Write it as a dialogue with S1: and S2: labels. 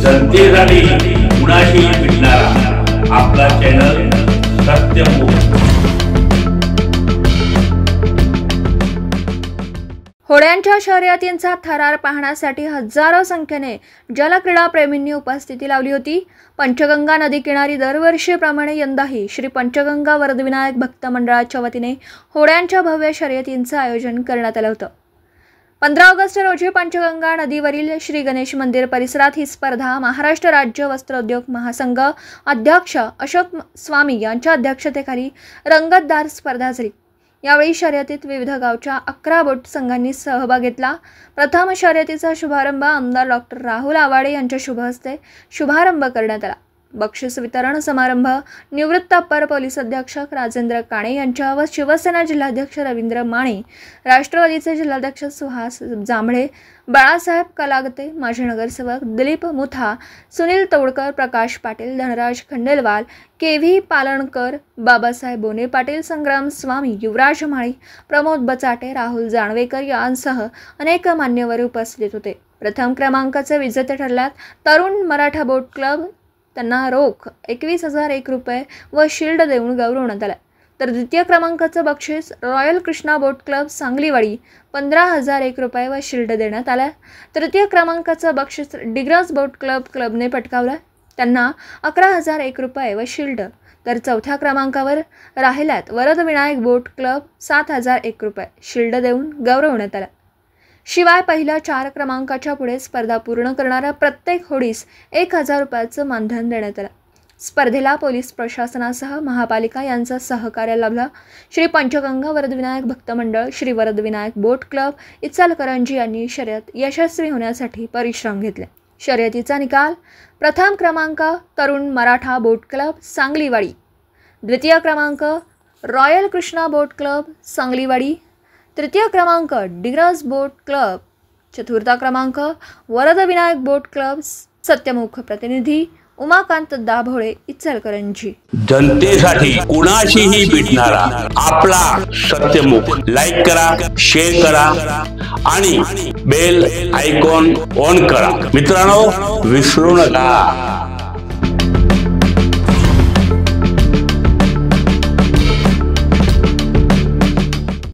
S1: जनतेसाठी कुणाशी भेटणारा आपला चॅनल सत्यमुख।
S2: होड्यांच्या शर्यतींचा थरार पाहण्यासाठी हजारो संख्येने जलक्रीडा प्रेमींनी उपस्थिती लावली होती। पंचगंगा नदी किनारी दरवर्षीप्रमाणे यंदाही श्री पंचगंगा वरदविनायक भक्त मंडळाच्या वतीने होड्यांच्या भव्य शर्यतींचं आयोजन करण्यात आलं होतं। 15 ऑगस्ट रोजी पंचगंगा नदीवरील श्री गणेश मंदिर परिसरात ही स्पर्धा महाराष्ट्र राज्य वस्त्रोद्योग महासंघ अध्यक्ष अशोक स्वामी यांच्या अध्यक्षतेखाली रंगतदार स्पर्धा झाली। यावेळी शर्यतीत विविध गावच्या 11 बोट संघांनी सहभाग घेतला। प्रथम शर्यतीचा शुभारंभ आमदार डॉक्टर राहुल आवाडे यांच्या शुभ हस्ते शुभारंभ करण्यात आला। बक्षीस वितरण समारंभ निवृत्त अप्पर पोलीस अधीक्षक राजेंद्र काणे यांच्या व शिवसेना जिल्हाध्यक्ष रवींद्र माने, राष्ट्रवादीचे जिल्हाध्यक्ष सुहास जांभळे, बाळासाहेब कलागते, माजी नगरसेवक दिलीप मुथा, सुनील तोडकर, प्रकाश पाटील, धनराज खंडेलवाल, केव्ही पालणकर, बाबासाहेब बोने पाटील, संग्राम स्वामी, युवराज माळी, प्रमोद बचाटे, राहुल जानवेकर यांसह अनेक मान्यवर उपस्थित होते। प्रथम क्रमांकाचे विजेते ठरल्यात तरुण मराठा बोट क्लब, त्यांना रोख 21,001 रुपये व शिल्ड देऊन गौरवण्यात आला। तर द्वितीय क्रमांकाचं बक्षीस रॉयल कृष्णा बोट क्लब सांगलीवाडी 15,001 रुपये व शिल्ड देण्यात आला। तृतीय क्रमांकाचं बक्षीस डिग्रस बोट क्लबने पटकावलं, त्यांना 11,001 रुपये व शिल्ड। तर चौथ्या क्रमांकावर राहिल्यात वरदविनायक बोट क्लब 7,001 रुपये शिल्ड देऊन गौरवण्यात आला। शिवाय पहिल्या 4 क्रमांकाच्या पुढे स्पर्धा पूर्ण करणाऱ्या प्रत्येक होडीस 1,000 रुपयाचं मानधन देण्यात आलं। स्पर्धेला पोलीस प्रशासनासह महापालिका यांचा सहकार्य लाभला। श्री पंचगंगा वरदविनायक भक्त मंडळ, श्री वरदविनायक बोट क्लब इचलकरंजी यांनी शर्यत यशस्वी होण्यासाठी परिश्रम घेतले। शर्यतीचा निकाल: प्रथम क्रमांक तरुण मराठा बोट क्लब सांगलीवाडी, द्वितीय क्रमांक रॉयल कृष्णा बोट क्लब सांगलीवाडी, तृतीय क्रमांक डिग्रस बोट क्लब, चतुर्थ क्रमांक वरदविनायक बोट क्लब सत्यमुख, प्रतिनिधी उमाकांत दाभोळे, इचलकरंजी।
S1: जनतेसाठी कुणाशीही भेटणारा आपला सत्यमुख। लाईक करा, शेअर करा आणि बेल आयकॉन ऑन करा। मित्रांनो, विसरू नका।